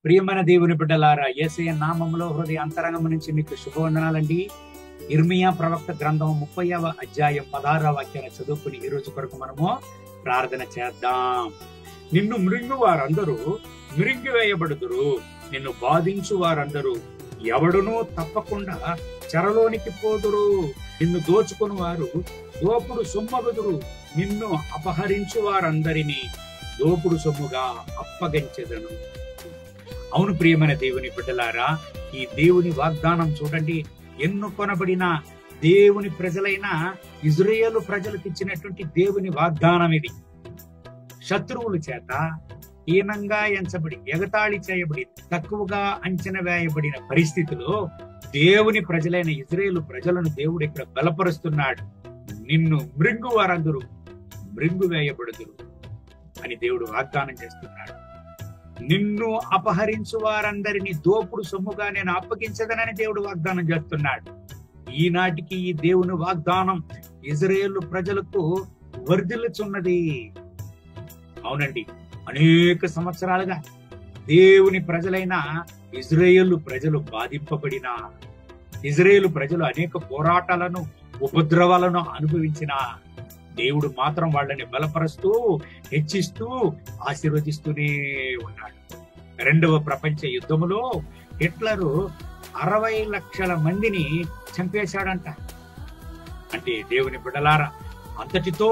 ప్రియమైన దేవుని బిడ్డలారా, యేసయ్య నామములో హృదయ అంతరంగం నుంచి మీకు శుభవందనాలండి. ఇర్మియా ప్రవక్త గ్రంథం 30వ అధ్యాయం 16వ వాక్యాన్ని చదువుకుని ఈ రోజు కొరకు మనము ప్రార్థన చేద్దాం. నిన్ను మృంగు వారందరూ మృంగివేయబడుదురు, నిన్ను బాధించు వారందరూ ఎవడునూ తప్పకుండా చెరలోనికి పోదురు. నిన్ను దోచుకుని వారు దోపుడు సొమ్మగుదురు, నిన్ను అపహరించు వారందరినీ దోపుడు సొమ్ముగా అప్పగించెదను. అవును ప్రియమైన దేవుని బిడ్డలారా, ఈ దేవుని వాగ్దానం చూడండి. ఎన్నుకొనబడిన దేవుని ప్రజలైన ఇజ్రాయేలు ప్రజలకు ఇచ్చినటువంటి దేవుని వాగ్దానం ఇది. శత్రువుల చేత హీనంగా ఎంచబడి, ఎగతాళి చేయబడి, తక్కువగా అంచనా వేయబడిన పరిస్థితిలో దేవుని ప్రజలైన ఇజ్రాయేలు ప్రజలను దేవుడు ఇక్కడ బలపరుస్తున్నాడు. నిన్ను మృంగు వారందరూ మృంగు వేయబడుదురు అని దేవుడు వాగ్దానం చేస్తున్నాడు. నిన్ను అపహరించు వారందరినీ దోపుడు సొమ్ముగా నేను అప్పగించదనని దేవుడు వాగ్దానం చేస్తున్నాడు. ఈనాటికి ఈ దేవుని వాగ్దానం ఇజ్రాయేలు ప్రజలకు వర్ధిల్లుచున్నది. అవునండి, అనేక సంవత్సరాలుగా దేవుని ప్రజలైన ఇజ్రాయేలు ప్రజలు బాధింపబడిన, ఇజ్రాయేలు ప్రజలు అనేక పోరాటాలను, ఉపద్రవాలను అనుభవించిన దేవుడు మాత్రం వాళ్ళని బలపరుస్తూ, హెచ్చిస్తూ, ఆశీర్వదిస్తూనే ఉన్నాడు. 2వ ప్రపంచ యుద్ధములో హిట్లరు 60 లక్షల మందిని చంపేశాడంట. అంటే దేవుని బిడ్డలారా, అంతటితో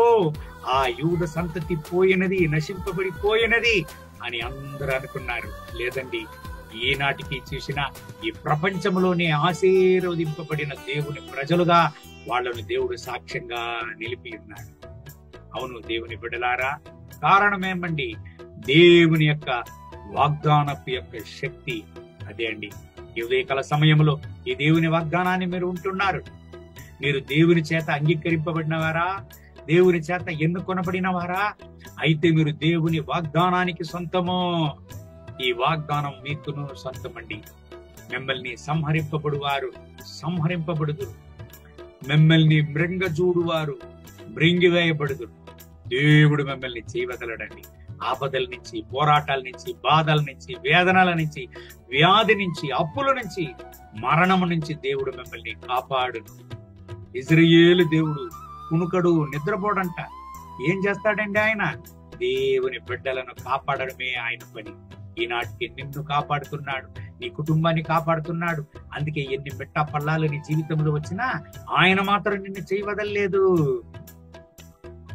ఆ యూద సంతతి పోయినది, నశింపబడిపోయినది అని అందరూ అనుకున్నారు. లేదండి, ఈనాటికి చూసిన ఈ ప్రపంచంలోనే ఆశీర్వదింపబడిన దేవుని ప్రజలుగా వాళ్ళను దేవుడు సాక్ష్యంగా నిలిపి ఉన్నాడు. అవును దేవుని బిడ్డలారా, కారణమేమండి? దేవుని యొక్క వాగ్దానపు యొక్క శక్తి. అదే అండి, ఈ ఉదయకాల సమయంలో ఈ దేవుని వాగ్దానాన్ని మీరు ఉంటున్నారు. మీరు దేవుని చేత అంగీకరింపబడిన వారా? దేవుని చేత ఎన్నుకొనబడిన వారా? అయితే మీరు దేవుని వాగ్దానానికి సొంతము. ఈ వాగ్దానం మీకును సొంతమండి. మిమ్మల్ని సంహరింపబడువారు సంహరింపబడుదురు, మిమ్మల్ని మృంగజూడువారు మృంగివేయబడుదురు. దేవుడు మిమ్మల్ని చేయవదలడండి. ఆపదల నుంచి, పోరాటాల నుంచి, బాధల నుంచి, వేదనల నుంచి, వ్యాధి నుంచి, అప్పుల నుంచి, మరణము నుంచి దేవుడు మిమ్మల్ని కాపాడును. ఇజ్రాయేలు దేవుడు కునుకడు, నిద్రపోడంట. ఏం చేస్తాడండి ఆయన? దేవుని బిడ్డలను కాపాడడమే ఆయన పని. ఈనాటికి నిన్ను కాపాడుతున్నాడు, నీ కుటుంబాన్ని కాపాడుతున్నాడు. అందుకే ఎన్ని మెట్టా పల్లాలు నీ జీవితంలో వచ్చినా ఆయన మాత్రం నిన్ను చేయవదలేదు.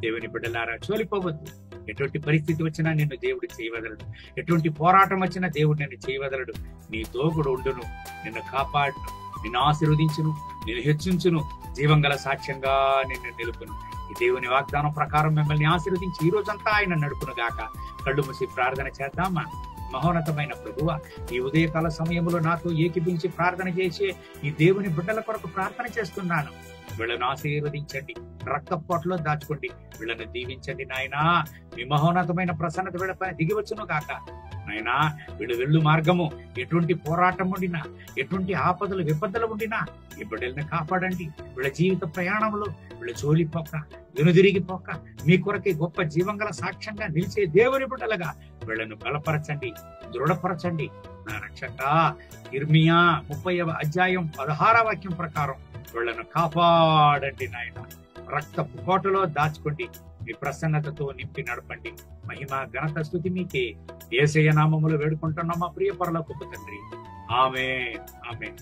దేవుని బిడ్డలారా, చోలిపోవద్దు. ఎటువంటి పరిస్థితి వచ్చినా నిన్ను దేవుడు చేయవదలడు. ఎటువంటి పోరాటం వచ్చినా దేవుడు నిన్ను చేయవదలడు. నీ తోగుడు ఉండును, నిన్ను కాపాడును, నిన్ను ఆశీర్వదించును, నిన్ను హెచ్చించును, జీవంగల సాక్ష్యంగా నిన్ను నిలుపును. ఈ దేవుని వాగ్దానం ప్రకారం మిమ్మల్ని ఆశీర్వదించి ఈ రోజంతా ఆయన నడుపును గాక. కళ్ళు మూసి ప్రార్థన చేద్దామా? మహోన్నతమైన ప్రభువా, ఈ ఉదయకాల సమయంలో నాతో ఏకీభించి ప్రార్థన చేసే ఈ దేవుని బిడ్డల కొరకు ప్రార్థన చేస్తున్నాను. వీళ్ళను ఆశీర్వదించండి, రక్తపోట్లో దాచుకోండి, వీళ్ళను దీవించండి నాయనా. మీ మహోన్నతమైన ప్రసన్నత వీళ్ళపై దిగివచ్చును కాక. నాయనా, వీళ్ళు వెళ్ళు మార్గము ఎటువంటి పోరాటం ఉండినా, ఎటువంటి ఆపదలు విపదలు ఉండినా ఈ బిడ్డల్ని కాపాడండి. వీళ్ళ జీవిత ప్రయాణంలో వీళ్ళు చోలిపోక, వెనుదిరిగిపోక, మీ కొరకే గొప్ప జీవంగల సాక్ష్యంగా నిలిచే దేవుని బిడ్డలుగా వీళ్ళను బలపరచండి, దృఢపరచండి నా రక్షక. ఇర్మియా 30వ అధ్యాయం 16వ వాక్యం ప్రకారం వీళ్ళను కాపాడండి నాయన. రక్తపు కోటలో దాచుకోండి, మీ ప్రసన్నతతో నింపి నడపండి. మహిమ ఘనత స్తుతి మీకే. యేసయ్య నామములో వేడుకుంటున్నాం మా ప్రియ పరలోకపు తండ్రి. ఆమేన్, ఆమేన్.